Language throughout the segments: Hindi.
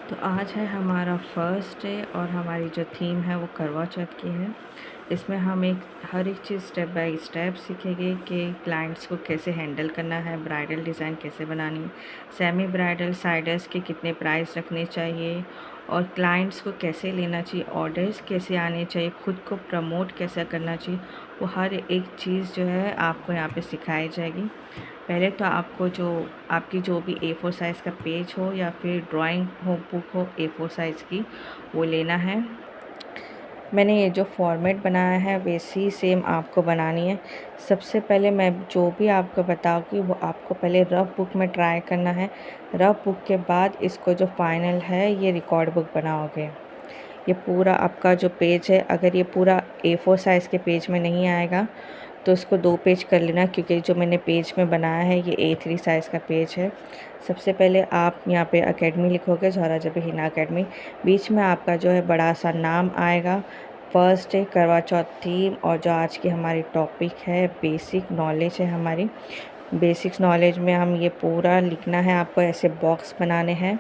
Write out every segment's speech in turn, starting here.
तो आज है हमारा फर्स्ट डे और हमारी जो थीम है वो करवा चौथ की है। इसमें हम हर एक चीज़ स्टेप बाय स्टेप सीखेंगे कि क्लाइंट्स को कैसे हैंडल करना है, ब्राइडल डिज़ाइन कैसे बनानी है, सेमी ब्राइडल साइडर्स के कितने प्राइस रखने चाहिए और क्लाइंट्स को कैसे लेना चाहिए, ऑर्डर्स कैसे आने चाहिए, खुद को प्रमोट कैसे करना चाहिए, वो हर एक चीज़ जो है आपको यहाँ पे सिखाई जाएगी। पहले तो आपको जो आपकी जो भी A4 साइज़ का पेज हो या फिर ड्राइंग हो बुक हो A4 साइज़ की, वो लेना है। मैंने ये जो फॉर्मेट बनाया है वैसे ही सेम आपको बनानी है। सबसे पहले मैं जो भी आपको बताऊँगी वो आपको पहले रफ बुक में ट्राई करना है। रफ बुक के बाद इसको जो फाइनल है ये रिकॉर्ड बुक बनाओगे। ये पूरा आपका जो पेज है, अगर ये पूरा A4 साइज़ के पेज में नहीं आएगा तो इसको 2 पेज कर लेना, क्योंकि जो मैंने पेज में बनाया है ये A3 साइज़ का पेज है। सबसे पहले आप यहाँ पे एकेडमी लिखोगे, ज़ोहरा जबीं हिना एकेडमी। बीच में आपका जो है बड़ा सा नाम आएगा, फर्स्ट डे करवा चौथ थीम, और जो आज की हमारी टॉपिक है बेसिक नॉलेज है हमारी। बेसिक्स नॉलेज में हम ये पूरा लिखना है, आपको ऐसे बॉक्स बनाने हैं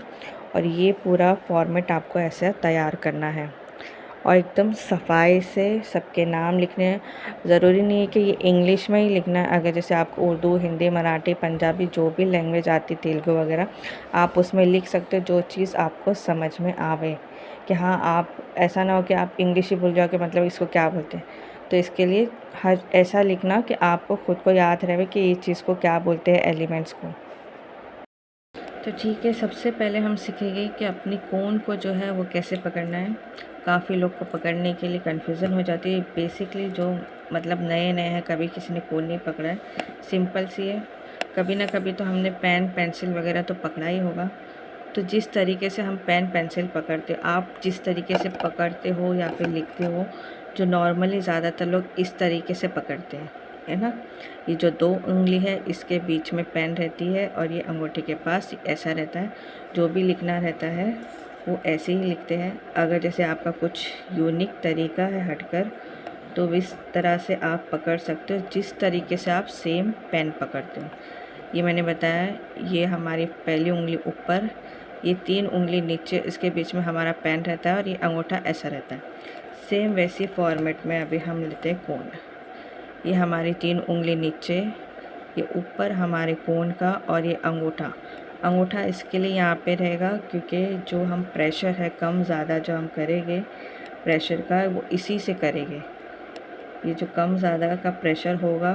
और ये पूरा फॉर्मेट आपको ऐसे तैयार करना है और एकदम सफाई से सबके नाम लिखने हैं। ज़रूरी नहीं है कि ये इंग्लिश में ही लिखना है, अगर जैसे आपको उर्दू, हिंदी, मराठी, पंजाबी जो भी लैंग्वेज आती, तेलुगु वगैरह, आप उसमें लिख सकते हो जो चीज़ आपको समझ में आवे। कि हाँ, आप ऐसा ना हो कि आप इंग्लिश ही भूल जाओ कि मतलब इसको क्या बोलते हैं। तो इसके लिए हर ऐसा लिखना कि आपको खुद को याद रहे कि ये चीज़ को क्या बोलते हैं, एलिमेंट्स को। तो ठीक है, सबसे पहले हम सीखेंगे कि अपनी कोन को जो है वो कैसे पकड़ना है। काफ़ी लोग को पकड़ने के लिए कन्फ्यूज़न हो जाती है। बेसिकली जो मतलब नए नए हैं, कभी किसी ने कोन नहीं पकड़ा है, सिंपल सी है। कभी ना कभी तो हमने पेन पेंसिल वगैरह तो पकड़ा ही होगा। तो जिस तरीके से हम पेन पेंसिल पकड़ते हो, आप जिस तरीके से पकड़ते हो या फिर लिखते हो, जो नॉर्मली ज़्यादातर लोग इस तरीके से पकड़ते हैं, है ना। ये जो 2 उंगली है इसके बीच में पेन रहती है और ये अंगूठे के पास ऐसा रहता है। जो भी लिखना रहता है वो ऐसे ही लिखते हैं। अगर जैसे आपका कुछ यूनिक तरीका है हटकर, तो इस तरह से आप पकड़ सकते हो, जिस तरीके से आप सेम पेन पकड़ते हो। ये मैंने बताया, ये हमारी पहली उंगली ऊपर, ये 3 उंगली नीचे, इसके बीच में हमारा पेन रहता है और ये अंगूठा ऐसा रहता है। सेम वैसी फॉर्मेट में अभी हम लेते हैं कोन। ये हमारी 3 उंगली नीचे, ये ऊपर हमारे कोन का, और ये अंगूठा। अंगूठा इसके लिए यहाँ पे रहेगा क्योंकि जो हम प्रेशर है कम ज़्यादा जो हम करेंगे प्रेशर का, वो इसी से करेंगे। ये जो कम ज़्यादा का प्रेशर होगा,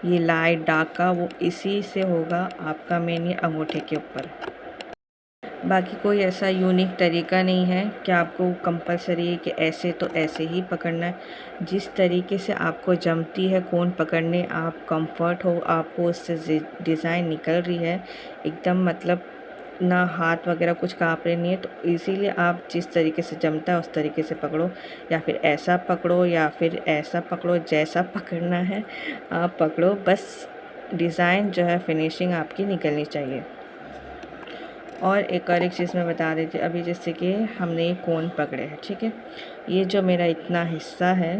ये लाइट डार्क का, वो इसी से होगा आपका मेन, ये अंगूठे के ऊपर। बाकी कोई ऐसा यूनिक तरीका नहीं है कि आपको कंपलसरी है कि ऐसे तो ऐसे ही पकड़ना है। जिस तरीके से आपको जमती है कोन पकड़ने, आप कंफर्ट हो, आपको उससे डिज़ाइन निकल रही है एकदम, मतलब ना हाथ वगैरह कुछ काँप रहे नहीं है, तो इसीलिए आप जिस तरीके से जमता है उस तरीके से पकड़ो, या फिर ऐसा पकड़ो या फिर ऐसा पकड़ो, जैसा पकड़ना है आप पकड़ो, बस डिज़ाइन जो है फिनिशिंग आपकी निकलनी चाहिए। और एक चीज़ मैं बता देती हूँ, अभी जैसे कि हमने ये कोन पकड़े हैं, ठीक है। ये जो मेरा इतना हिस्सा है,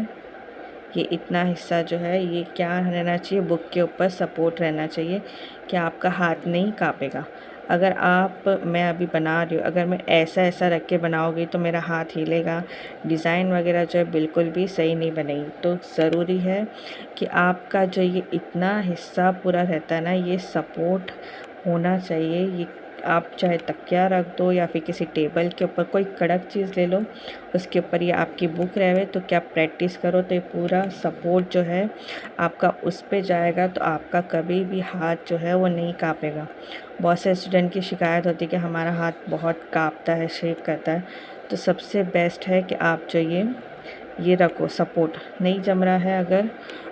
ये इतना हिस्सा जो है ये क्या रहना चाहिए, बुक के ऊपर सपोर्ट रहना चाहिए कि आपका हाथ नहीं काँपेगा। अगर मैं अभी बना रही हूँ, अगर मैं ऐसा ऐसा रख के बनाओगी तो मेरा हाथ हिलेगा, डिज़ाइन वगैरह जो है बिल्कुल भी सही नहीं बनेगी। तो ज़रूरी है कि आपका जो ये इतना हिस्सा पूरा रहता है ना, ये सपोर्ट होना चाहिए। ये आप चाहे तकिया रख दो या फिर किसी टेबल के ऊपर कोई कड़क चीज़ ले लो, उसके ऊपर ये आपकी बुक रहे, तो क्या प्रैक्टिस करो तो ये पूरा सपोर्ट जो है आपका उस पे जाएगा, तो आपका कभी भी हाथ जो है वो नहीं काँपेगा। बहुत से स्टूडेंट की शिकायत होती है कि हमारा हाथ बहुत काँपता है, शेक करता है। तो सबसे बेस्ट है कि आप जो ये रखो, सपोर्ट नहीं जम रहा है,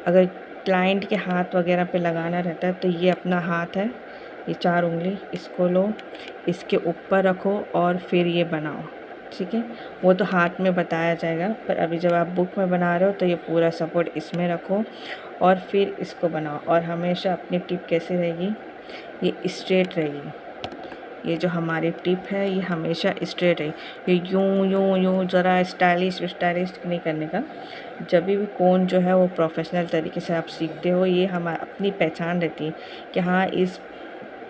अगर क्लाइंट के हाथ वगैरह पे लगाना रहता है, तो ये अपना हाथ है, ये 4 उंगली, इसको लो, इसके ऊपर रखो और फिर ये बनाओ, ठीक है। वो तो हाथ में बताया जाएगा, पर अभी जब आप बुक में बना रहे हो तो ये पूरा सपोर्ट इसमें रखो और फिर इसको बनाओ। और हमेशा अपनी टिप कैसे रहेगी, ये स्ट्रेट रहेगी। ये जो हमारी टिप है ये हमेशा स्ट्रेट है, ये यूं यूं यूं ज़रा स्टाइलिश नहीं करने का। जब भी कोन जो है वो प्रोफेशनल तरीके से आप सीखते हो, ये हमारी अपनी पहचान रहती है कि हाँ, इस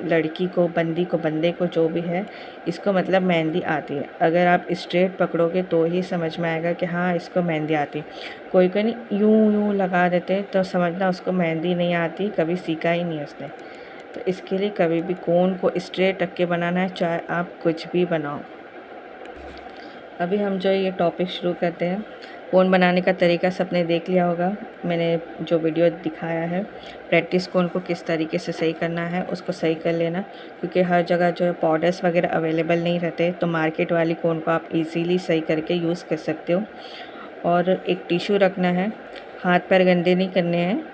लड़की को, बंदी को, बंदे को, जो भी है, इसको मतलब मेहंदी आती है। अगर आप स्ट्रेट पकड़ोगे तो ही समझ में आएगा कि हाँ इसको मेहंदी आती। कोई कोई नहीं यूँ यूँ लगा देते तो समझना उसको मेहंदी नहीं आती, कभी सीखा ही नहीं उसने। तो इसके लिए कभी भी कोन को स्ट्रेट रख के बनाना है, चाहे आप कुछ भी बनाओ। अभी हम जो ये टॉपिक शुरू करते हैं। कोन बनाने का तरीका सबने देख लिया होगा, मैंने जो वीडियो दिखाया है। प्रैक्टिस कोन को किस तरीके से सही करना है उसको सही कर लेना, क्योंकि हर जगह जो है पाउडर्स वगैरह अवेलेबल नहीं रहते, तो मार्केट वाली कोन को आप इजीली सही करके यूज़ कर सकते हो। और एक टिश्यू रखना है, हाथ पैर गंदे नहीं करने हैं।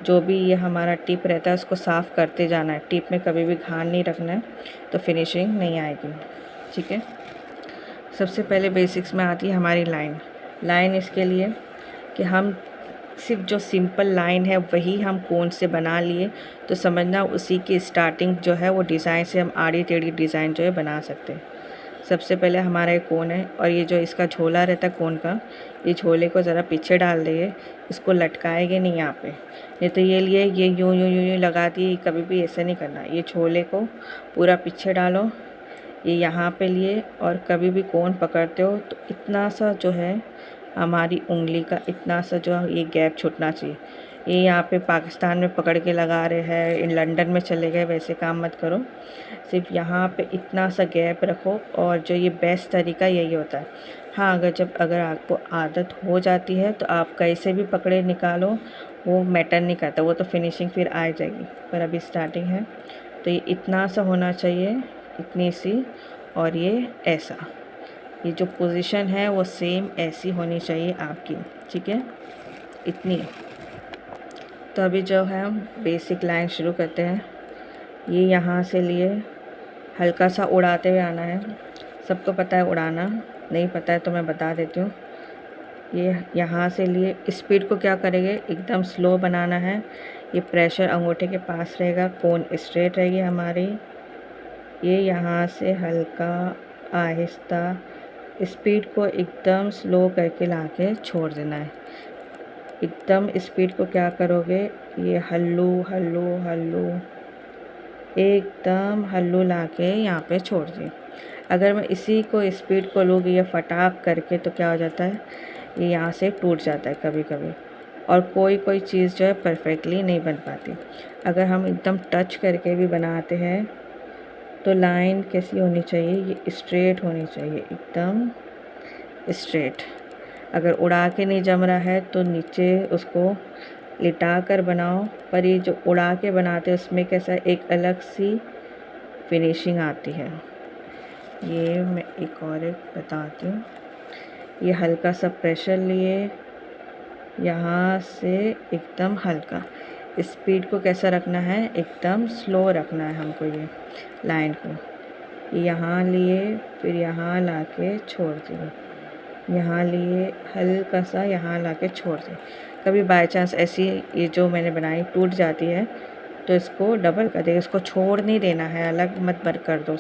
जो भी ये हमारा टिप रहता है उसको साफ़ करते जाना है। टिप में कभी भी घान नहीं रखना है, तो फिनिशिंग नहीं आएगी। ठीक है, सबसे पहले बेसिक्स में आती है हमारी लाइन इसके लिए कि हम सिर्फ जो सिंपल लाइन है वही हम कोन से बना लिए, तो समझना उसी की स्टार्टिंग जो है वो डिज़ाइन से हम आड़ी टेढ़ी डिज़ाइन जो है बना सकते हैं। सबसे पहले हमारा एक कोन है, और ये जो इसका झोला रहता है कोन का, ये झोले को ज़रा पीछे डाल देंगे, इसको लटकाएंगे नहीं यहाँ पे। नहीं तो ये लिए ये यूँ यूँ यूँ यूँ लगा दिए, कभी भी ऐसे नहीं करना। ये झोले को पूरा पीछे डालो, ये यहाँ पे लिए, और कभी भी कोन पकड़ते हो तो इतना सा जो है हमारी उंगली का इतना सा जो ये गैप छूटना चाहिए। ये यहाँ पे पाकिस्तान में पकड़ के लगा रहे हैं, इन लंदन में चले गए, वैसे काम मत करो। सिर्फ यहाँ पे इतना सा गैप रखो, और जो ये बेस्ट तरीका यही होता है। हाँ, अगर आपको आदत हो जाती है तो आप कैसे भी पकड़े निकालो, वो मैटर नहीं करता, वो तो फिनिशिंग फिर आ जाएगी। पर अभी स्टार्टिंग है, तो ये इतना सा होना चाहिए, इतनी सी, और ये ऐसा, ये जो पोजीशन है वो सेम ऐसी होनी चाहिए आपकी। ठीक है, इतनी। तो अभी जो है हम बेसिक लाइन शुरू करते हैं। ये यहाँ से लिए हल्का सा उड़ाते हुए आना है। सबको पता है उड़ाना, नहीं पता है तो मैं बता देती हूँ। ये यहाँ से लिए, स्पीड को क्या करेंगे, एकदम स्लो बनाना है। ये प्रेशर अंगूठे के पास रहेगा, कोन स्ट्रेट रहेगी हमारी। ये यहाँ से हल्का आहिस्ता, स्पीड को एकदम स्लो करके लाके छोड़ देना है। एकदम स्पीड को क्या करोगे, ये हल्लू हल्लू हल्लू, एकदम हल्लू लाके यहाँ पे छोड़ दिए। अगर मैं इसी को स्पीड को लूँगी ये फटाक करके, तो क्या हो जाता है, ये यहाँ से टूट जाता है कभी कभी, और कोई चीज़ जो है परफेक्टली नहीं बन पाती। अगर हम एकदम टच करके भी बनाते हैं तो लाइन कैसी होनी चाहिए, ये स्ट्रेट होनी चाहिए, एकदम स्ट्रेट। अगर उड़ा के नहीं जम रहा है तो नीचे उसको लिटा कर बनाओ, पर ये जो उड़ा के बनाते हैं उसमें कैसा एक अलग सी फिनिशिंग आती है। ये मैं एक और बताती हूँ। ये हल्का सा प्रेशर लिए, यहाँ से एकदम हल्का। स्पीड को कैसा रखना है, एकदम स्लो रखना है हमको। ये लाइन को यहाँ लिए, फिर यहाँ लाके छोड़ दिए, यहाँ लिए हल्का सा, यहाँ लाके छोड़ दिए। कभी बाय चांस ऐसी ये जो मैंने बनाई टूट जाती है तो इसको डबल कर देगा, इसको छोड़ नहीं देना है, अलग मत बर कर दो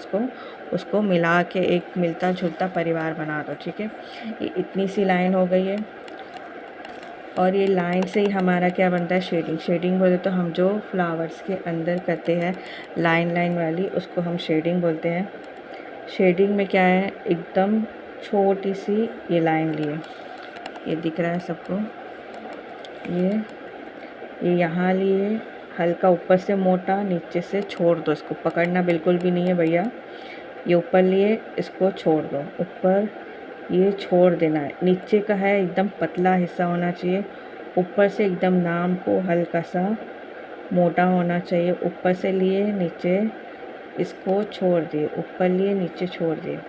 उसको मिला के एक मिलता जुलता परिवार बना दो। ठीक है, ये इतनी सी लाइन हो गई है। और ये लाइन से ही हमारा क्या बनता है, शेडिंग बोलते तो हम जो फ्लावर्स के अंदर करते हैं लाइन वाली, उसको हम शेडिंग बोलते हैं। शेडिंग में क्या है, एकदम छोटी सी ये लाइन लिए, ये दिख रहा है सबको, ये यहाँ लिए, हल्का ऊपर से मोटा, नीचे से छोड़ दो, इसको पकड़ना बिल्कुल भी नहीं है भैया। ये ऊपर लिए, इसको छोड़ दो, ऊपर ये छोड़ देना है। नीचे का है एकदम पतला हिस्सा होना चाहिए, ऊपर से एकदम नाम को हल्का सा मोटा होना चाहिए। ऊपर से लिए नीचे, इसको छोड़ दिए, ऊपर लिए नीचे छोड़ दिए।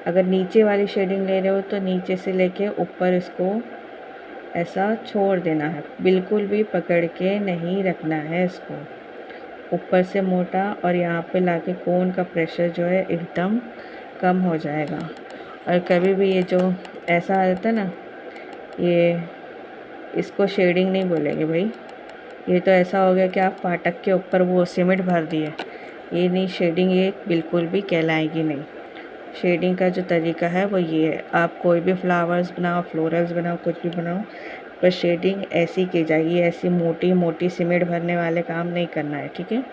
अगर नीचे वाली शेडिंग ले रहे हो तो नीचे से लेके ऊपर इसको ऐसा छोड़ देना है, बिल्कुल भी पकड़ के नहीं रखना है इसको। ऊपर से मोटा, और यहाँ पे लाके कोन का प्रेशर जो है एकदम कम हो जाएगा। और कभी भी ये जो ऐसा आ जाता है ना, ये इसको शेडिंग नहीं बोलेंगे भाई। ये तो ऐसा हो गया कि आप फाटक के ऊपर वो सीमेंट भर दिए, ये नहीं शेडिंग, ये बिल्कुल भी कहलाएगी नहीं। शेडिंग का जो तरीका है वो ये है, आप कोई भी फ्लावर्स बनाओ, फ्लोरल्स बनाओ, कुछ भी बनाओ, पर शेडिंग ऐसी की जाएगी, ऐसी मोटी मोटी सीमेंट भरने वाले काम नहीं करना है। ठीक है,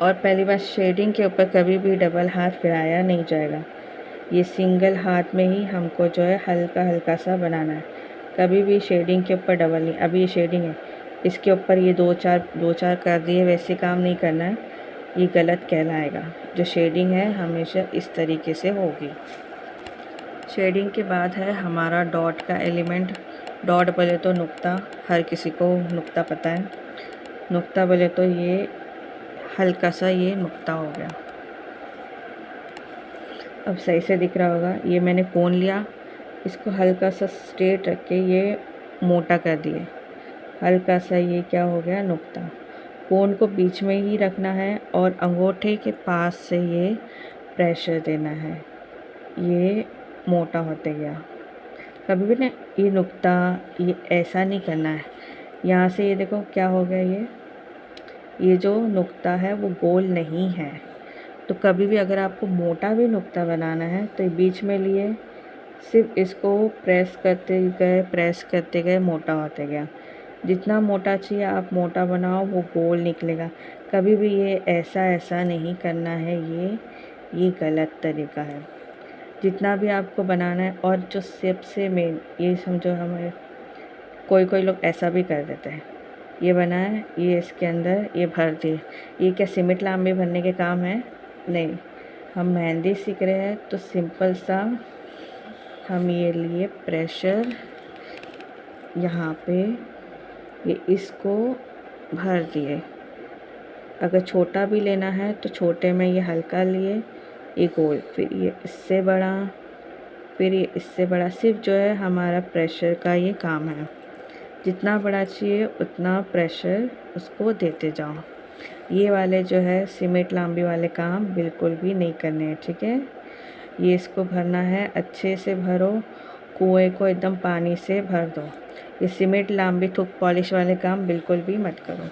और पहली बात, शेडिंग के ऊपर कभी भी डबल हाथ फिराया नहीं जाएगा। ये सिंगल हाथ में ही हमको जो है हल्का हल्का सा बनाना है। कभी भी शेडिंग के ऊपर डबल नहीं। अभी ये शेडिंग है, इसके ऊपर ये दो चार कर दिए, वैसे काम नहीं करना है, ये गलत कहलाएगा। जो शेडिंग है हमेशा इस तरीके से होगी। शेडिंग के बाद है हमारा डॉट का एलिमेंट। डॉट बोले तो नुक्ता, हर किसी को नुक्ता पता है। नुक्ता बोले तो ये हल्का सा ये नुक्ता हो गया। अब सही से दिख रहा होगा। ये मैंने कोन लिया, इसको हल्का सा स्ट्रेट रख के ये मोटा कर दिए, हल्का सा ये क्या हो गया, नुक्ता। कोन को बीच में ही रखना है और अंगूठे के पास से ये प्रेशर देना है, ये मोटा होते गया। कभी भी ना ये नुक्ता ये ऐसा नहीं करना है। यहाँ से ये देखो क्या हो गया, ये जो नुक्ता है वो गोल नहीं है। तो कभी भी अगर आपको मोटा भी नुक्ता बनाना है तो बीच में लिए सिर्फ इसको प्रेस करते गए मोटा होते गया। जितना मोटा चाहिए आप मोटा बनाओ, वो गोल निकलेगा। कभी भी ये ऐसा नहीं करना है, ये गलत तरीका है। जितना भी आपको बनाना है, और जो सबसे मेन ये समझो, हमारे कोई लोग ऐसा भी कर देते हैं, ये बनाए, ये इसके अंदर ये भर दिए। ये क्या सीमेंट लांबी भरने के काम है? नहीं। हम मेहंदी सीख रहे हैं तो सिंपल सा हम ये लिए प्रेशर यहाँ पे, ये इसको भर दिए। अगर छोटा भी लेना है तो छोटे में ये हल्का लिए, ये गोल, फिर ये इससे बड़ा, फिर ये इससे बड़ा। सिर्फ जो है हमारा प्रेशर का ये काम है। जितना बड़ा चाहिए उतना प्रेशर उसको देते जाओ। ये वाले जो है सीमेंट लांबी वाले काम बिल्कुल भी नहीं करने हैं, ठीक है। ये इसको भरना है, अच्छे से भरो, कुएं को एकदम पानी से भर दो। ये सीमेंट लांबी थुक पॉलिश वाले काम बिल्कुल भी मत करो।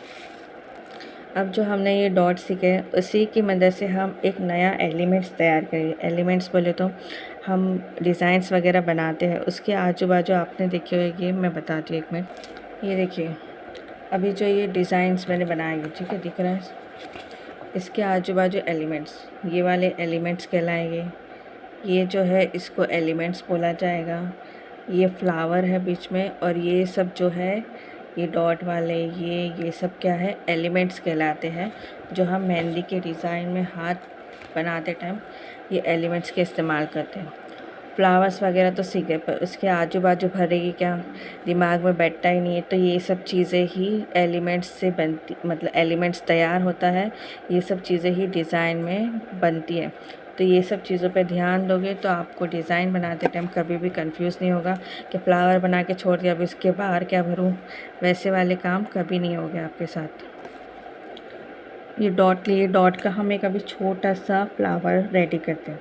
अब जो हमने ये डॉट सीखे उसी की मदद से हम एक नया एलिमेंट्स तैयार करेंगे। एलिमेंट्स बोले तो हम डिज़ाइंस वगैरह बनाते हैं, उसके आजू बाजू आपने देखे होंगे, मैं बताती हूँ एक मिनट। ये देखिए, अभी जो ये डिज़ाइंस मैंने बनाए हैं, ठीक है, दिख रहा है, इसके आजू बाजू एलिमेंट्स, ये वाले एलिमेंट्स कहलाएंगे। ये जो है इसको एलिमेंट्स बोला जाएगा। ये फ्लावर है बीच में, और ये सब जो है ये डॉट वाले ये सब क्या है, एलिमेंट्स कहलाते हैं। जो हम मेहंदी के डिज़ाइन में हाथ बनाते टाइम ये एलिमेंट्स के इस्तेमाल करते हैं। फ्लावर्स वगैरह तो सीखे, पर उसके आजू बाजू भरेगी क्या, दिमाग में बैठता ही नहीं है। तो ये सब चीज़ें ही एलिमेंट्स से बनती, मतलब एलिमेंट्स तैयार होता है, ये सब चीज़ें ही डिज़ाइन में बनती है। तो ये सब चीज़ों पे ध्यान दोगे तो आपको डिज़ाइन बनाते टाइम कभी भी कंफ्यूज नहीं होगा कि फ्लावर बना के छोड़ दिया, अब इसके बाहर क्या भरूँ। वैसे वाले काम कभी नहीं होगा आपके साथ। ये डॉट लिए, डॉट का हम एक अभी छोटा सा फ्लावर रेडी करते हैं।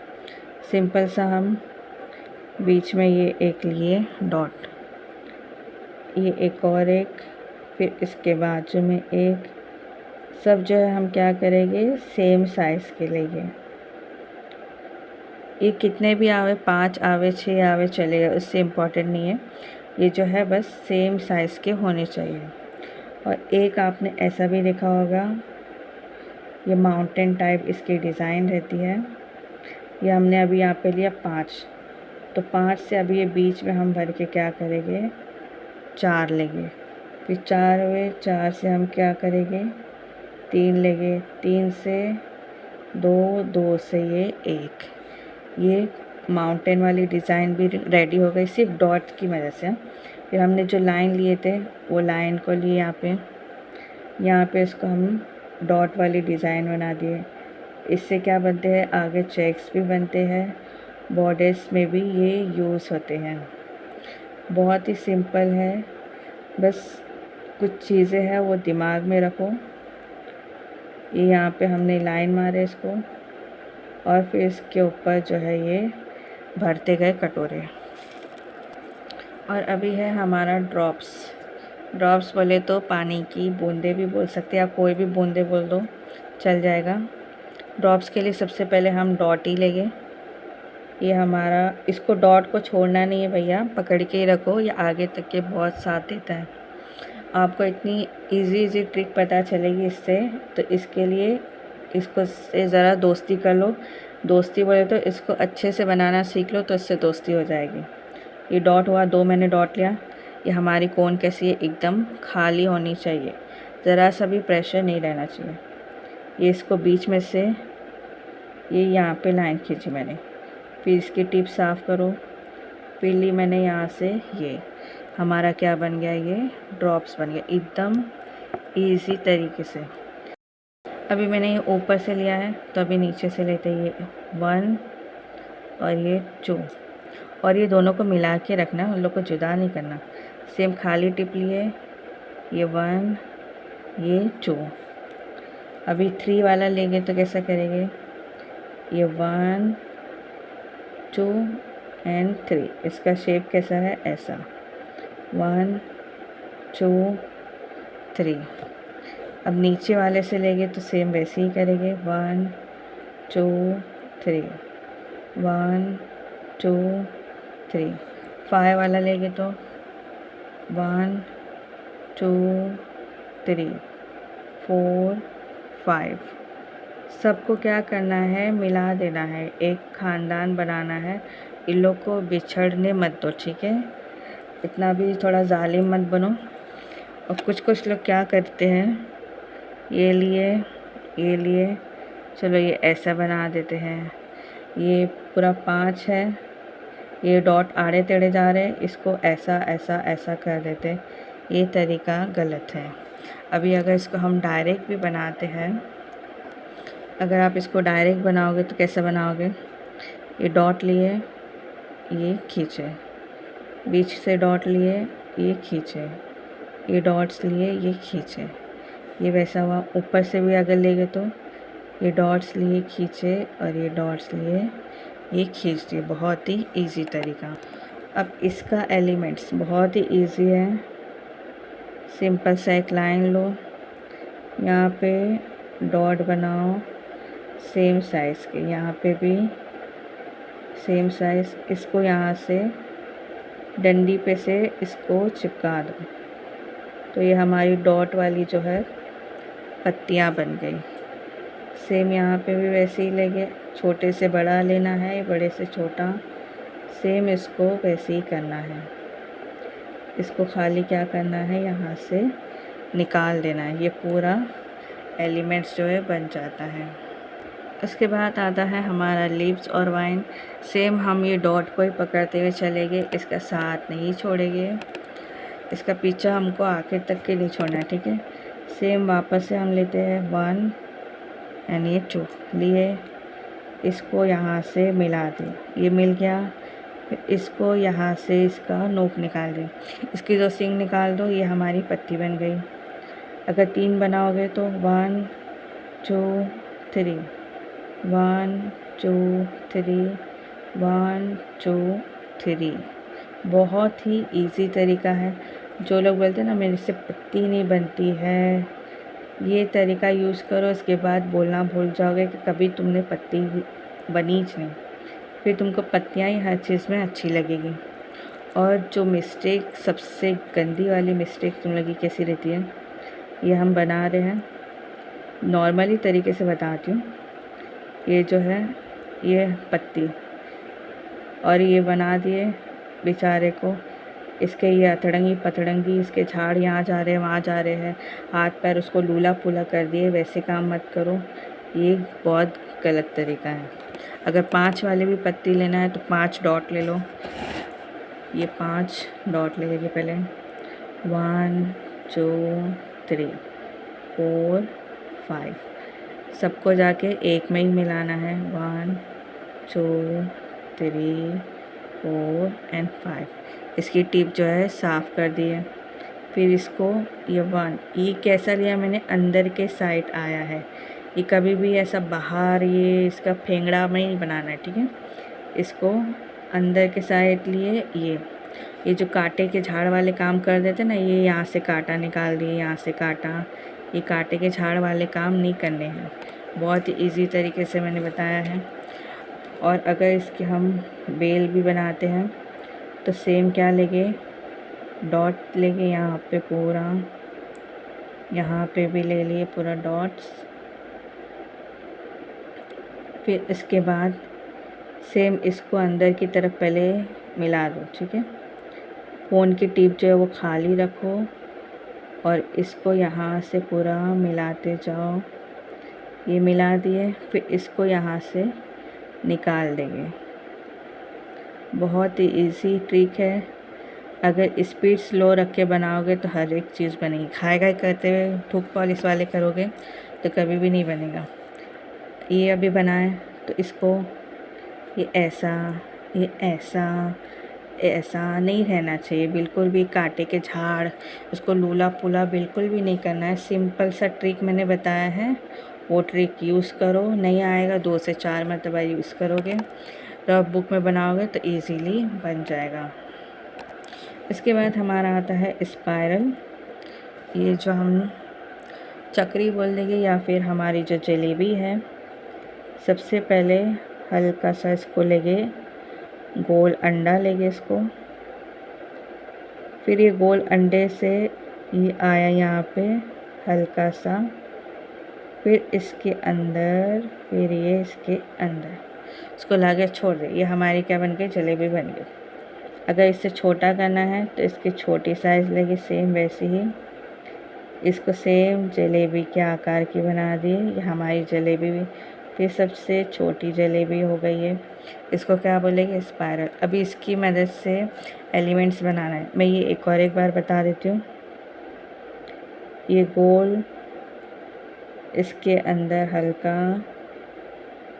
सिंपल सा हम बीच में ये एक लिए डॉट, ये एक और एक, फिर इसके बाजू में एक। सब जो है हम क्या करेंगे, सेम साइज़ के लेंगे। ये कितने भी आवे, 5 आवे 6 आवे चलेगा, उससे इम्पोर्टेंट नहीं है। ये जो है बस सेम साइज़ के होने चाहिए। और एक आपने ऐसा भी देखा होगा, ये माउंटेन टाइप इसकी डिज़ाइन रहती है। ये हमने अभी यहाँ पे लिया 5, तो 5 से अभी ये बीच में हम भर के क्या करेंगे, 4 लेंगे। फिर 4 हुए, 4 से हम क्या करेंगे, 3 लेंगे, 3 से 2, 2 से ये 1। ये माउंटेन वाली डिज़ाइन भी रेडी हो गई सिर्फ डॉट की मदद से। फिर हमने जो लाइन लिए थे वो लाइन को लिए यहाँ पे इसको हम डॉट वाली डिज़ाइन बना दिए। इससे क्या बनते हैं, आगे चेक्स भी बनते हैं, बॉर्डर्स में भी ये यूज़ होते हैं। बहुत ही सिंपल है, बस कुछ चीज़ें हैं वो दिमाग में रखो। ये यहाँ पे हमने लाइन मारे इसको, और फिर इसके ऊपर जो है ये भरते गए कटोरे। और अभी है हमारा ड्रॉप्स। ड्रॉप्स बोले तो पानी की बूंदे भी बोल सकते हैं, आप कोई भी बूंदे बोल दो चल जाएगा। ड्रॉप्स के लिए सबसे पहले हम डॉट ही लेंगे। ये हमारा, इसको डॉट को छोड़ना नहीं है भैया, पकड़ के ही रखो, ये आगे तक के बहुत साथ देता है। आपको इतनी इजी ट्रिक पता चलेगी इससे, तो इसके लिए इसको से ज़रा दोस्ती कर लो। दोस्ती बोले तो इसको अच्छे से बनाना सीख लो, तो इससे दोस्ती हो जाएगी। ये डॉट हुआ, 2 मैंने डॉट लिया। ये हमारी कोन कैसी है, एकदम खाली होनी चाहिए, ज़रा सा भी प्रेशर नहीं रहना चाहिए। ये इसको बीच में से ये यहाँ पे लाइन खींची मैंने, फिर इसकी टिप साफ़ करो, फिर ली मैंने यहाँ से, ये हमारा क्या बन गया, ये ड्रॉप्स बन गया एकदम इजी तरीके से। अभी मैंने ये ऊपर से लिया है, तो अभी नीचे से लेते हैं, ये 1 और ये 2, और ये दोनों को मिला के रखना, उन लोग को जुदा नहीं करना। सेम खाली टिप लिए, ये 1 ये 2। अभी 3 वाला लेंगे तो कैसा करेंगे, ये 1 2 एंड 3। इसका शेप कैसा है, ऐसा 1 2 3। अब नीचे वाले से लेंगे तो सेम वैसे ही करेंगे, 1 2 3 1 2 3। 5 वाला लेंगे तो 1 2 3 4 5। सबको क्या करना है, मिला देना है, एक ख़ानदान बनाना है। इन लोग को बिछड़ने मत दो, ठीक है। इतना भी थोड़ा जालिम मत बनो। और कुछ लोग क्या करते हैं, ये लिए, चलो ये ऐसा बना देते हैं। ये पूरा 5 है, ये डॉट आड़े टेढ़े जा रहे हैं, इसको ऐसा ऐसा ऐसा कर देते हैं। ये तरीका गलत है। अभी अगर इसको हम डायरेक्ट भी बनाते हैं, अगर आप इसको डायरेक्ट बनाओगे तो कैसे बनाओगे, ये डॉट लिए, ये खींचे, बीच से डॉट लिए, ये खींचे, ये डॉट्स लिए, ये खींचे, ये वैसा हुआ। ऊपर से भी अगर लेंगे तो ये डॉट्स लिए खींचे, और ये डॉट्स लिए ये खींच दिए। बहुत ही इजी तरीका। अब इसका एलिमेंट्स बहुत ही इजी है। सिंपल सा एक लाइन लो, यहाँ पे डॉट बनाओ सेम साइज़ के, यहाँ पे भी सेम साइज़। इसको यहाँ से डंडी पे से इसको चिपका दो, तो ये हमारी डॉट वाली जो है पत्तियाँ बन गई। सेम यहाँ पे भी वैसे ही लेंगे, छोटे से बड़ा लेना है, बड़े से छोटा, सेम इसको वैसे ही करना है। इसको खाली क्या करना है, यहाँ से निकाल देना है, ये पूरा एलिमेंट्स जो है बन जाता है। उसके बाद आता है हमारा लिप्स और वाइन। सेम हम ये डॉट को ही पकड़ते हुए चलेंगे, इसका साथ नहीं छोड़ेंगे, इसका पीछा हमको आखिर तक के नहीं छोड़ना है, ठीक है। सेम वापस से हम लेते हैं 1 एंड ये 2 लिए, इसको यहाँ से मिला दें, ये मिल गया। फिर इसको यहाँ से इसका नोक निकाल दें, इसकी जो सिंग निकाल दो, ये हमारी पत्ती बन गई। अगर 3 बनाओगे तो 1 2 3 1 2 3 1 2 3। बहुत ही इजी तरीका है। जो लोग बोलते हैं ना मेरे से पत्ती नहीं बनती है, ये तरीका यूज़ करो, इसके बाद बोलना भूल जाओगे कि कभी तुमने पत्ती बनी ज नहीं। फिर तुमको पत्तियाँ ही हर चीज़ में अच्छी लगेगी। और जो मिस्टेक, सबसे गंदी वाली मिस्टेक तुम लोग की कैसी रहती है, ये हम बना रहे हैं, नॉर्मली तरीके से बताती हूँ। ये जो है ये पत्ती, और ये बना दिए बेचारे को, इसके ये अतड़ंगी पतड़ंगी, इसके झाड़ यहाँ जा रहे हैं वहाँ जा रहे हैं, हाथ पैर उसको लूला पुला कर दिए। वैसे काम मत करो, ये बहुत गलत तरीका है। अगर 5 वाले भी पत्ती लेना है तो 5 डॉट ले लो, ये 5 डॉट ले लेंगे पहले, 1 2 3 4 5। सबको जाके एक में ही मिलाना है, 1 2 3 4 एंड 5। इसकी टिप जो है साफ़ कर दी है। फिर इसको ये 1, ये कैसा लिया मैंने, अंदर के साइड आया है, ये कभी भी ऐसा बाहर ये इसका फेंगड़ा में नहीं बनाना है, ठीक है। इसको अंदर के साइड लिए, ये जो कांटे के झाड़ वाले काम कर देते ना, ये यहाँ से कांटा निकाल दिए, यहाँ से कांटा, ये कांटे के झाड़ वाले काम नहीं करने हैं। बहुत ही ईजी तरीके से मैंने बताया है। और अगर इसके हम बेल भी बनाते हैं तो सेम क्या लेंगे, डॉट लेंगे यहाँ पे पूरा, यहाँ पे भी ले लिए पूरा डॉट्स, फिर इसके बाद सेम इसको अंदर की तरफ पहले मिला दो, ठीक है। फ़ोन की टिप जो है वो खाली रखो और इसको यहाँ से पूरा मिलाते जाओ। ये मिला दिए, फिर इसको यहाँ से निकाल देंगे। बहुत ही इजी ट्रिक है। अगर स्पीड स्लो रख के बनाओगे तो हर एक चीज़ बनेगी। खाए खाए करते हुए थूक पॉलिश वाले करोगे तो कभी भी नहीं बनेगा। ये अभी बनाए तो इसको ये ऐसा ऐसा नहीं रहना चाहिए बिल्कुल भी। कांटे के झाड़ उसको लूला पुला बिल्कुल भी नहीं करना है। सिंपल सा ट्रिक मैंने बताया है, वो ट्रिक यूज़ करो। नहीं आएगा 2 से 4 मरतबा यूज़ करोगे, रफ बुक में बनाओगे तो इजीली बन जाएगा। इसके बाद हमारा आता है स्पाइरल। ये जो हम चक्री बोल देंगे या फिर हमारी जो जलेबी है, सबसे पहले हल्का सा इसको लेंगे, गोल अंडा लेंगे इसको। फिर ये गोल अंडे से ये आया यहाँ पे हल्का सा, फिर इसके अंदर, फिर ये इसके अंदर, इसको लाके छोड़ दे। ये हमारी क्या बन गई, जलेबी बन गई। अगर इससे छोटा करना है तो इसकी छोटी साइज़ लेंगे, सेम वैसे ही इसको सेम जलेबी के आकार की बना दिए। ये हमारी जलेबी भी फिर सबसे छोटी जलेबी हो गई है। इसको क्या बोलेंगे, स्पाइरल। अभी इसकी मदद से एलिमेंट्स बनाना है। मैं ये एक बार बता देती हूँ। ये गोल, इसके अंदर हल्का,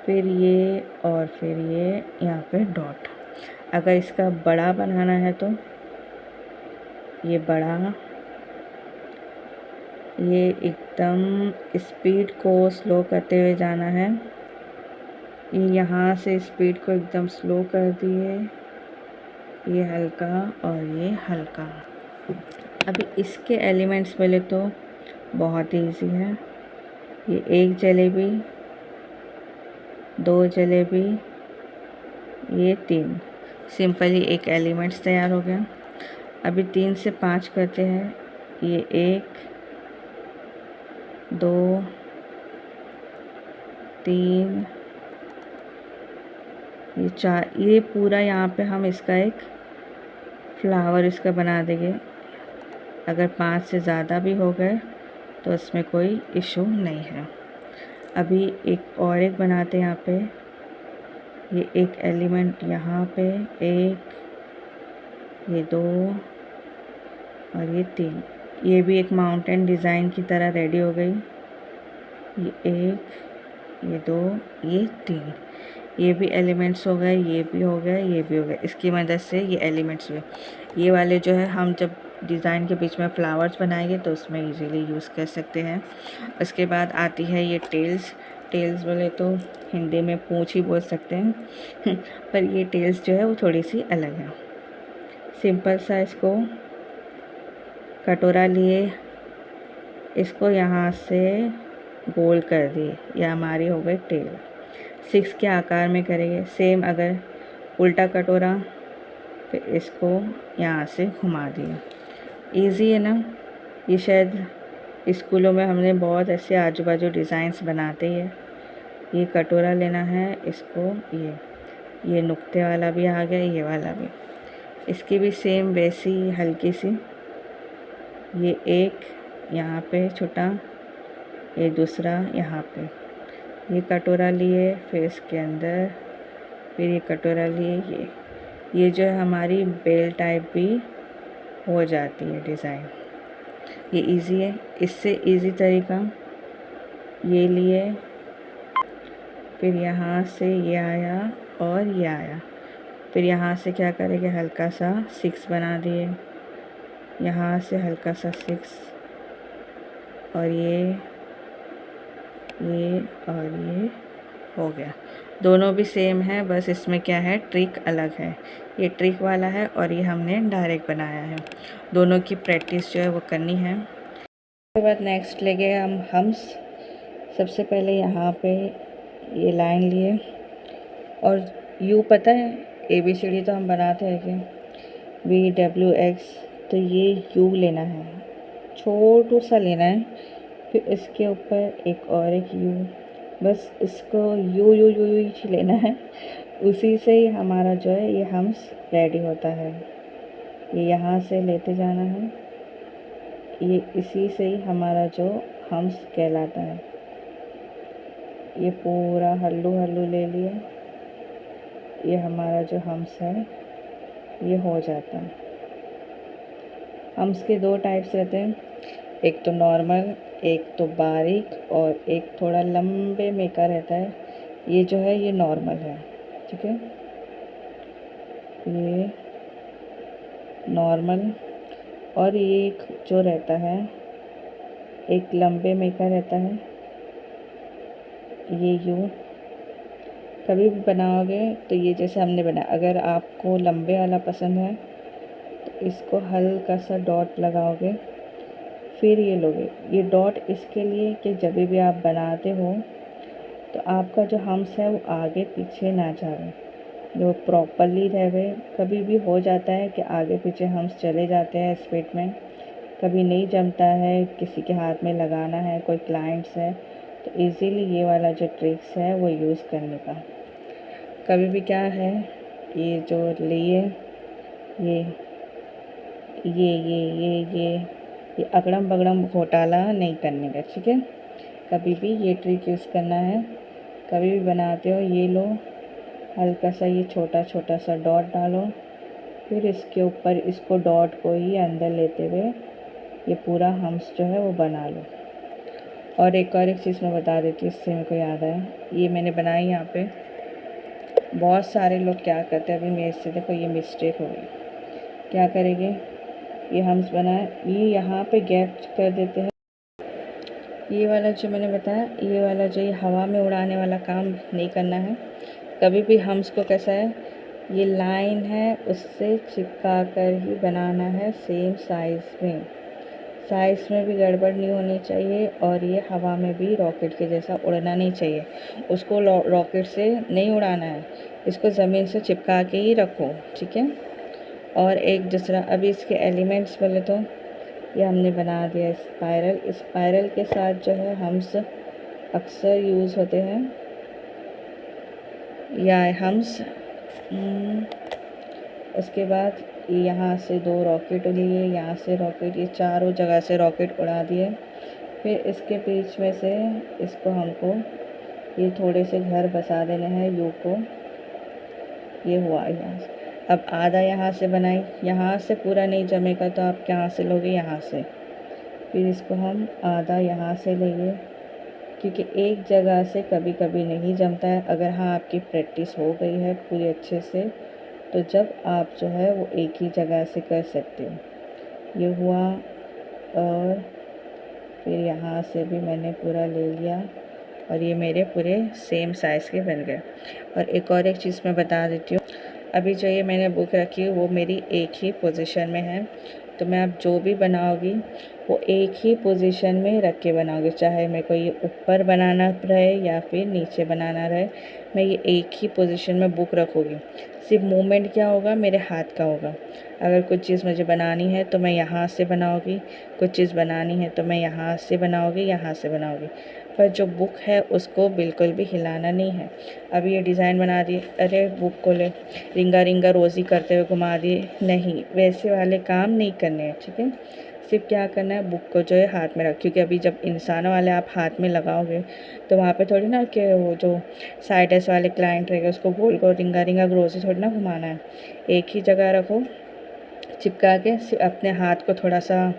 फिर ये और फिर ये यहाँ पे डॉट। अगर इसका बड़ा बनाना है तो ये बड़ा, ये एकदम स्पीड को स्लो करते हुए जाना है। ये यहाँ से स्पीड को एकदम स्लो कर दिए, ये हल्का और ये हल्का। अभी इसके एलिमेंट्स पहले तो बहुत ईजी है। ये 1 जलेबी, 2 जलेबी, ये 3, सिंपली एक एलिमेंट्स तैयार हो गया। अभी 3 से 5 करते हैं। ये 1, 2, 3, ये 4। ये पूरा यहाँ पे हम इसका एक फ्लावर इसका बना देंगे। अगर 5 से ज़्यादा भी हो गए तो इसमें कोई इशू नहीं है। अभी एक बनाते हैं यहाँ पे। ये एक एलिमेंट यहाँ पे, 1, ये 2 और ये 3। ये भी एक माउंटेन डिज़ाइन की तरह रेडी हो गई। ये 1, ये 2, ये 3। ये भी एलिमेंट्स हो गए, ये भी हो गए, ये भी हो गए। इसकी मदद से ये एलिमेंट्स हुए। ये वाले जो है हम जब डिज़ाइन के बीच में फ्लावर्स बनाएंगे तो उसमें इजीली यूज़ कर सकते हैं। उसके बाद आती है ये टेल्स। टेल्स बोले तो हिंदी में पूँछ ही बोल सकते हैं पर ये टेल्स जो है वो थोड़ी सी अलग है। सिंपल सा इसको कटोरा लिए, इसको यहाँ से गोल कर दिए, यह हमारी हो गई टेल। 6 के आकार में करेंगे। सेम अगर उल्टा कटोरा, फिर इसको यहाँ से घुमा दिए। इजी है ना। ये शायद स्कूलों में हमने बहुत ऐसे आजू बाजू डिज़ाइंस बनाते हैं। ये कटोरा लेना है, इसको ये नुक्ते वाला भी आ गया, ये वाला भी। इसकी भी सेम वैसी हल्की सी, ये एक यहाँ पे छोटा, ये दूसरा यहाँ पे। ये कटोरा लिए, फिर इसके अंदर, फिर ये कटोरा लिए। ये जो है हमारी बेल टाइप भी हो जाती है डिज़ाइन। ये इजी है। इससे इजी तरीका, ये लिए, फिर यहाँ से ये आया और ये आया। फिर यहाँ से क्या करेंगे, हल्का सा 6 बना दिए, यहाँ से हल्का सा 6 और ये और ये हो गया। दोनों भी सेम है, बस इसमें क्या है, ट्रिक अलग है। ये ट्रिक वाला है और ये हमने डायरेक्ट बनाया है। दोनों की प्रैक्टिस जो है वो करनी है। उसके बाद नेक्स्ट लेंगे हम हम्स। सबसे पहले यहाँ पे ये लाइन लिए और यू, पता है ABCD तो हम बनाते हैं कि VWX, तो ये यू लेना है, छोटू सा लेना है। फिर इसके ऊपर एक यू, बस इसको यू यू यू यू ही लेना है, उसी से ही हमारा जो है ये हम्स रेडी होता है। ये यहाँ से लेते जाना है, ये इसी से ही हमारा जो हम्स कहलाता है। ये पूरा हल्लू हल्लू ले लिया, ये हमारा जो हम्स है ये हो जाता है। हम्स के दो टाइप्स रहते हैं, एक तो नॉर्मल, एक तो बारीक, और एक थोड़ा लंबे में का रहता है। ये जो है ये नॉर्मल है, ठीक है। ये नॉर्मल, और ये एक जो रहता है एक लंबे में का रहता है, ये यूँ कभी भी बनाओगे तो ये जैसे हमने बनाया, अगर आपको लंबे वाला पसंद है तो इसको हल्का सा डॉट लगाओगे, फिर ये लोगे। ये डॉट इसके लिए कि जब भी आप बनाते हो तो आपका जो हम्स है वो आगे पीछे ना जाए, जो प्रॉपरली रहे। कभी भी हो जाता है कि आगे पीछे हम्स चले जाते हैं स्पीड में, कभी नहीं जमता है, किसी के हाथ में लगाना है, कोई क्लाइंट्स है, तो इजीली ये वाला जो ट्रिक्स है वो यूज़ करने का। कभी भी क्या है, ये जो लिए ये ये ये ये ये ये अगड़म बगड़म घोटाला नहीं करने का, ठीक है। कभी भी ये ट्रिक यूज़ करना है। कभी भी बनाते हो ये लो, हल्का सा ये छोटा छोटा सा डॉट डालो, फिर इसके ऊपर इसको डॉट को ही अंदर लेते हुए ये पूरा हम्स जो है वो बना लो। और एक चीज़ मैं बता देती हूँ, इससे मेरे को याद आया, ये मैंने बनाई यहाँ पे। बहुत सारे लोग क्या करते हैं, अभी मेरे से देखो ये मिस्टेक हो गई, क्या करेंगे, ये हम्स बनाए, ये यहाँ पे गैप कर देते हैं। ये वाला जो मैंने बताया, ये वाला जो ये हवा में उड़ाने वाला काम नहीं करना है। कभी भी हम्स को कैसा है, ये लाइन है उससे चिपका कर ही बनाना है, सेम साइज़ में। साइज़ में भी गड़बड़ नहीं होनी चाहिए, और ये हवा में भी रॉकेट के जैसा उड़ना नहीं चाहिए। उसको रॉकेट से नहीं उड़ाना है, इसको ज़मीन से चिपका के ही रखो, ठीक है। और एक दूसरा, अभी इसके एलिमेंट्स बोले तो ये हमने बना दिया स्पाइरल। स्पाइरल के साथ जो है हम्स अक्सर यूज़ होते हैं, या हम्स उसके बाद यहाँ से 2 रॉकेट लिए, यहाँ से रॉकेट, ये चारों जगह से रॉकेट उड़ा दिए। फिर इसके बीच में से इसको हमको ये थोड़े से घर बसा देने हैं यू को। ये हुआ यहाँ से। अब आधा यहाँ से बनाई, यहाँ से पूरा नहीं जमेगा तो आप कहाँ से लोगे, यहाँ से। फिर इसको हम आधा यहाँ से लेंगे, क्योंकि एक जगह से कभी कभी नहीं जमता है। अगर हाँ आपकी प्रैक्टिस हो गई है पूरी अच्छे से, तो जब आप जो है वो एक ही जगह से कर सकते हो। ये हुआ, और फिर यहाँ से भी मैंने पूरा ले लिया, और ये मेरे पूरे सेम साइज़ के बन गए। और एक चीज़ मैं बता देती हूँ, अभी जो ये मैंने बुक रखी है वो मेरी एक ही पोजीशन में है, तो मैं अब जो भी बनाऊँगी वो एक ही पोजीशन में रख के बनाऊँगी, चाहे मेरे को ये ऊपर बनाना रहे या फिर नीचे बनाना रहे, मैं ये एक ही पोजीशन में बुक रखूँगी। सिर्फ मूवमेंट क्या होगा, मेरे हाथ का होगा। अगर कुछ चीज़ मुझे बनानी है तो मैं यहाँ से बनाऊँगी, कुछ चीज़ बनानी है तो मैं यहाँ से बनाऊँगी, यहाँ से बनाऊँगी, पर जो बुक है उसको बिल्कुल भी हिलाना नहीं है। अभी ये डिज़ाइन बना दिए, अरे बुक को ले रिंगा रिंगा रोज़ी करते हुए घुमा दिए, नहीं, वैसे वाले काम नहीं करने हैं, ठीक है। सिर्फ क्या करना है, बुक को जो है हाथ में रख, क्योंकि अभी जब इंसानों वाले आप हाथ में लगाओगे तो वहाँ पे थोड़ी ना कि वो जो साइडस वाले क्लाइंट रहेगा उसको गोल गोल रिंगा रिंगा रोज़ी थोड़ी ना घुमाना है। एक ही जगह रखो, चिपका के अपने हाथ को थोड़ा सा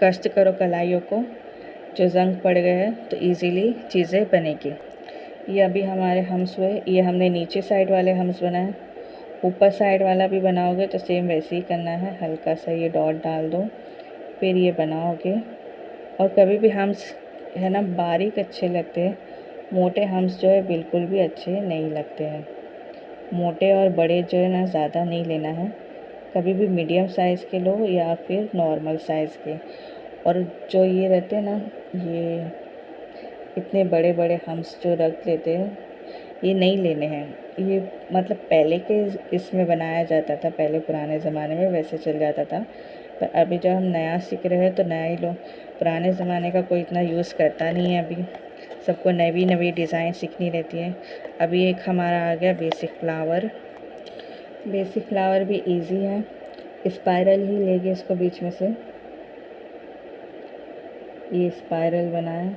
कष्ट करो कलाइयों को, जो जंग पड़ गए हैं, तो इजीली चीज़ें बनेगी। ये अभी हमारे हम्स हुए, ये हमने नीचे साइड वाले हम्स बनाए। ऊपर साइड वाला भी बनाओगे तो सेम वैसे ही करना है, हल्का सा ये डॉट डाल दो, फिर ये बनाओगे। और कभी भी हम्स है ना बारीक अच्छे लगते हैं, मोटे हम्स जो है बिल्कुल भी अच्छे नहीं लगते हैं। मोटे और बड़े जो है ना ज़्यादा नहीं लेना है, कभी भी मीडियम साइज़ के लो या फिर नॉर्मल साइज़ के। और जो ये रहते हैं ना, ये इतने बड़े बड़े हम्स जो रख लेते हैं, ये नहीं लेने हैं। ये मतलब पहले के इसमें बनाया जाता था, पहले पुराने ज़माने में वैसे चल जाता था, पर अभी जब हम नया सीख रहे हैं तो नया ही लो। पुराने ज़माने का कोई इतना यूज़ करता नहीं है अभी, सबको नई नई डिज़ाइन सीखनी रहती है। अभी एक हमारा आ गया बेसिक फ्लावर। बेसिक फ्लावर भी इजी है, स्पाइरल ही लेंगे इसको बीच में से, ये स्पाइरल बनाए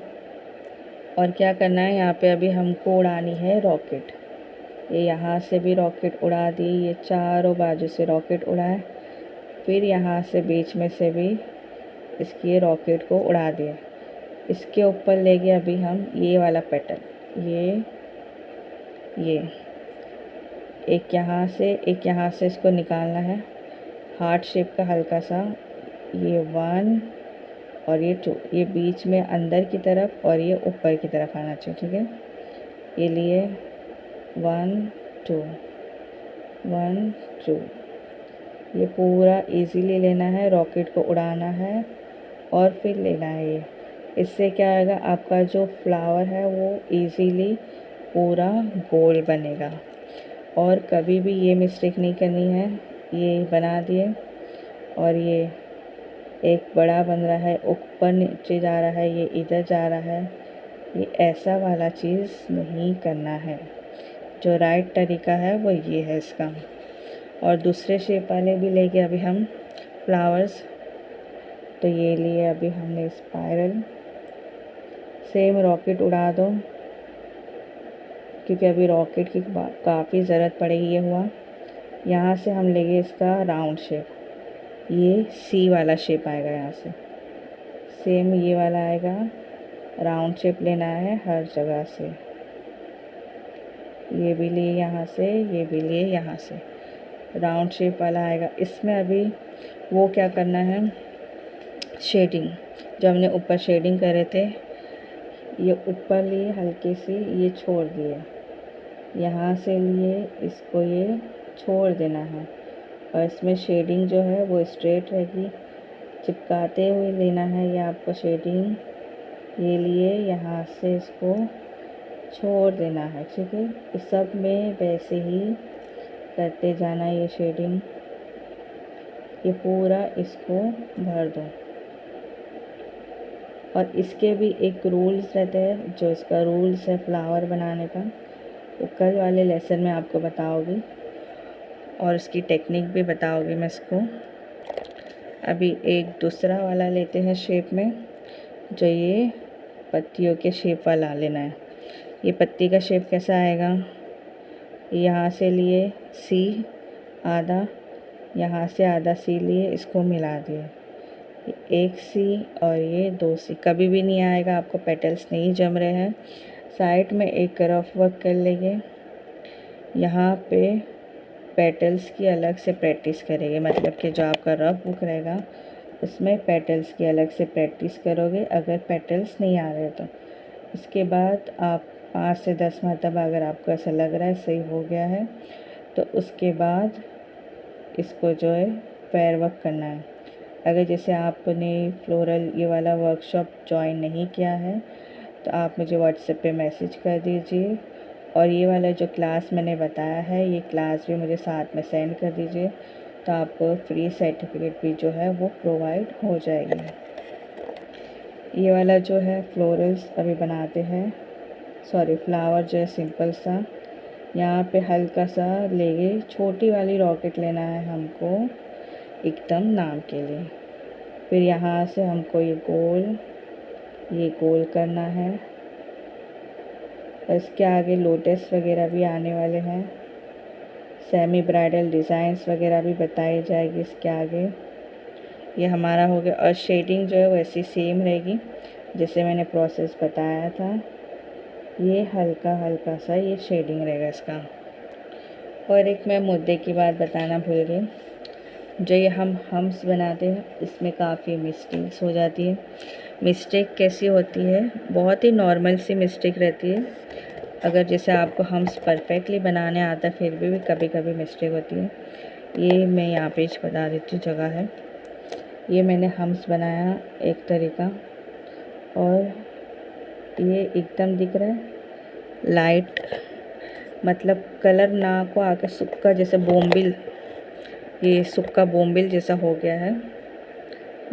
और क्या करना है यहाँ पे अभी हमको उड़ानी है रॉकेट। ये यहाँ से भी रॉकेट उड़ा दी, ये चारों बाजू से रॉकेट उड़ाए, फिर यहाँ से बीच में से भी इसकी रॉकेट को उड़ा दिए। इसके ऊपर ले गए अभी हम ये वाला पेटल, ये एक यहाँ से इसको निकालना है, हार्ट शेप का हल्का सा, ये 1 और ये 2, ये बीच में अंदर की तरफ और ये ऊपर की तरफ आना चाहिए, ठीक है। ये लिए 1 2 1 2, ये पूरा इजीली लेना है, रॉकेट को उड़ाना है और फिर लेना है ये। इससे क्या होगा, आपका जो फ्लावर है वो इजीली पूरा गोल बनेगा। और कभी भी ये मिस्टेक नहीं करनी है, ये बना दिए और ये एक बड़ा बन रहा है, ऊपर नीचे जा रहा है, ये इधर जा रहा है, ये ऐसा वाला चीज़ नहीं करना है। जो राइट तरीका है वो ये है इसका। और दूसरे शेप वाले भी लेके अभी हम फ्लावर्स, तो ये लिए अभी हमने स्पाइरल, सेम रॉकेट उड़ा दो क्योंकि अभी रॉकेट की काफ़ी ज़रूरत पड़ेगी। ये हुआ, यहाँ से हम लेंगे इसका राउंड शेप, ये सी वाला शेप आएगा, यहाँ से सेम ये वाला आएगा, राउंड शेप लेना है हर जगह से। ये भी लिए यहाँ से, ये भी लिए यहाँ से, राउंड शेप वाला आएगा। इसमें अभी वो क्या करना है, शेडिंग, जो हमने ऊपर शेडिंग करे थे, ये ऊपर लिए हल्के सी, ये छोड़ दिए, यहाँ से लिए इसको ये छोड़ देना है और इसमें शेडिंग जो है वो स्ट्रेट रहेगी, चिपकाते हुए लेना है ये आपको शेडिंग। ये लिए यहाँ से इसको छोड़ देना है, ठीक है। इस सब में वैसे ही करते जाना है ये शेडिंग, ये पूरा इसको भर दो। और इसके भी एक रूल्स रहते हैं, जो इसका रूल्स है फ्लावर बनाने का, वो कल वाले लेसन में आपको बताओगी और इसकी टेक्निक भी बताओगी मैं इसको। अभी एक दूसरा वाला लेते हैं शेप में, जो ये पत्तियों के शेप वाला लेना है। ये पत्ती का शेप कैसा आएगा, यहाँ से लिए सी आधा, यहाँ से आधा सी लिए, इसको मिला दिए, एक सी और ये 2 सी। कभी भी नहीं आएगा, आपको पेटल्स नहीं जम रहे हैं। साइड में एक रफ वर्क कर लेंगे, यहाँ पे पेटल्स की अलग से प्रैक्टिस करेंगे, मतलब कि जो आपका रफ बुक रहेगा उसमें पेटल्स की अलग से प्रैक्टिस करोगे अगर पेटल्स नहीं आ रहे तो। इसके बाद आप 5 से 10 मरतबा, अगर आपको ऐसा लग रहा है सही हो गया है, तो उसके बाद इसको जो है पैर वर्क करना है। अगर जैसे आपने फ्लोरल ये वाला वर्कशॉप ज्वाइन नहीं किया है तो आप मुझे व्हाट्सएप पे मैसेज कर दीजिए, और ये वाला जो क्लास मैंने बताया है ये क्लास भी मुझे साथ में सेंड कर दीजिए, तो आपको फ्री सर्टिफिकेट भी जो है वो प्रोवाइड हो जाएगी। ये वाला जो है फ्लोरल्स अभी बनाते हैं, सॉरी फ्लावर जो है सिंपल सा, यहाँ पे हल्का सा लेंगे, छोटी वाली रॉकेट लेना है हमको एकदम नाम के लिए। फिर यहाँ से हमको ये गोल करना है, और इसके आगे लोटस वगैरह भी आने वाले हैं, सेमी ब्राइडल डिज़ाइंस वगैरह भी बताई जाएगी इसके आगे। ये हमारा हो गया, और शेडिंग जो है वैसी सेम रहेगी जैसे मैंने प्रोसेस बताया था। ये हल्का हल्का सा ये शेडिंग रहेगा इसका। और एक मैं मुद्दे की बात बताना भूल गई, जो ये हम हम्स बनाते हैं इसमें काफ़ी मिस्टेक्स हो जाती है। मिस्टेक कैसी होती है, बहुत ही नॉर्मल सी मिस्टेक रहती है। अगर जैसे आपको हम्स परफेक्टली बनाने आता फिर भी कभी कभी मिस्टेक होती है। ये मैं यहाँ पे बता देती हूँ, जगह है। ये मैंने हम्स बनाया एक तरीका, और ये एकदम दिख रहा है लाइट, मतलब कलर ना को आकर सुक्का जैसे बोम्बिल, ये सुक्का बोम्बिल जैसा हो गया है,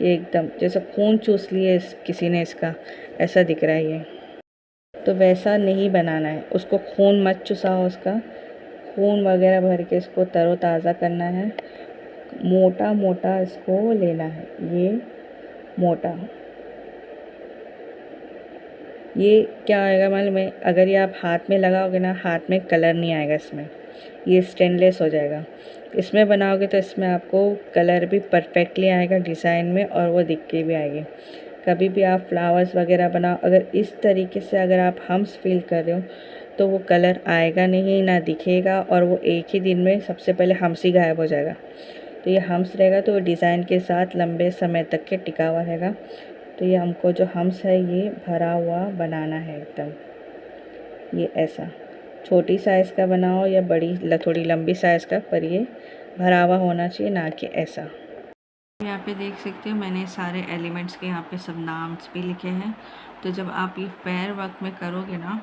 ये एकदम जैसे खून चूस लिए किसी ने इसका, ऐसा दिख रहा है ये। तो वैसा नहीं बनाना है, उसको खून मत चुसाओ, उसका खून वगैरह भर के इसको तरोताज़ा करना है। मोटा मोटा इसको लेना है, ये मोटा। ये क्या आएगा मालूम है, अगर ये आप हाथ में लगाओगे ना, हाथ में कलर नहीं आएगा इसमें, ये स्टेनलेस हो जाएगा। इसमें बनाओगे तो इसमें आपको कलर भी परफेक्टली आएगा डिज़ाइन में, और वो दिख के भी आएगी। कभी भी आप फ्लावर्स वगैरह बनाओ, अगर इस तरीके से अगर आप हम्स फील कर रहे हो तो वो कलर आएगा नहीं, ना दिखेगा, और वो एक ही दिन में सबसे पहले हम्स ही गायब हो जाएगा। तो ये हम्स रहेगा तो वो डिज़ाइन के साथ लंबे समय तक के टिका हुआ रहेगा। तो ये हमको जो हम्स है ये भरा हुआ बनाना है एकदम, ये ऐसा। छोटी साइज़ का बनाओ या बड़ी थोड़ी लंबी साइज़ का, पर ये भरा हुआ होना चाहिए, ना कि ऐसा। यहाँ पे देख सकते हो मैंने सारे एलिमेंट्स के यहाँ पे सब नाम्स भी लिखे हैं। तो जब आप ये पैर वर्क में करोगे ना,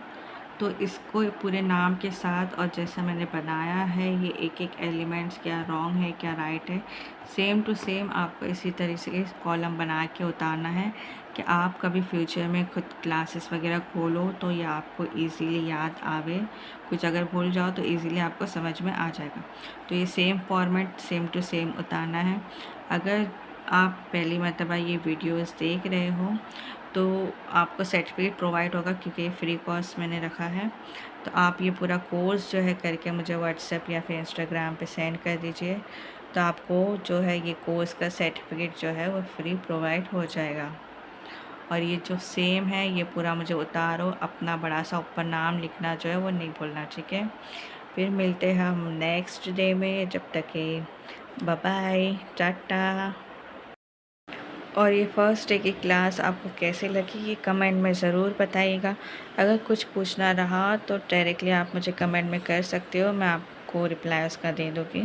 तो इसको पूरे नाम के साथ, और जैसा मैंने बनाया है ये एक एक एलिमेंट्स क्या रॉन्ग है क्या राइट है, सेम टू सेम आपको इसी तरह से कॉलम बना के उतारना है, कि आप कभी फ्यूचर में खुद क्लासेस वगैरह खोलो तो ये आपको इजीली याद आवे। कुछ अगर भूल जाओ तो इजीली आपको समझ में आ जाएगा। तो ये same format same to same उतारना है। अगर आप पहली मर्तबा ये वीडियोस देख रहे हो तो आपको सर्टिफिकेट प्रोवाइड होगा, क्योंकि फ्री कोर्स मैंने रखा है। तो आप ये पूरा कोर्स जो है करके मुझे व्हाट्सएप या फिर इंस्टाग्राम पे सेंड कर दीजिए, तो आपको जो है ये कोर्स का सर्टिफिकेट जो है वो फ्री प्रोवाइड हो जाएगा। और ये जो सेम है ये पूरा मुझे उतारो, अपना बड़ा सा ऊपर नाम लिखना जो है वो नहीं भूलना, ठीक है। फिर मिलते हैं हम नेक्स्ट डे में, जब तक के बाय बाय, टाटा। और ये फर्स्ट डे की क्लास आपको कैसे लगी ये कमेंट में ज़रूर बताइएगा। अगर कुछ पूछना रहा तो डायरेक्टली आप मुझे कमेंट में कर सकते हो, मैं आपको रिप्लाई उसका दे दूँगी।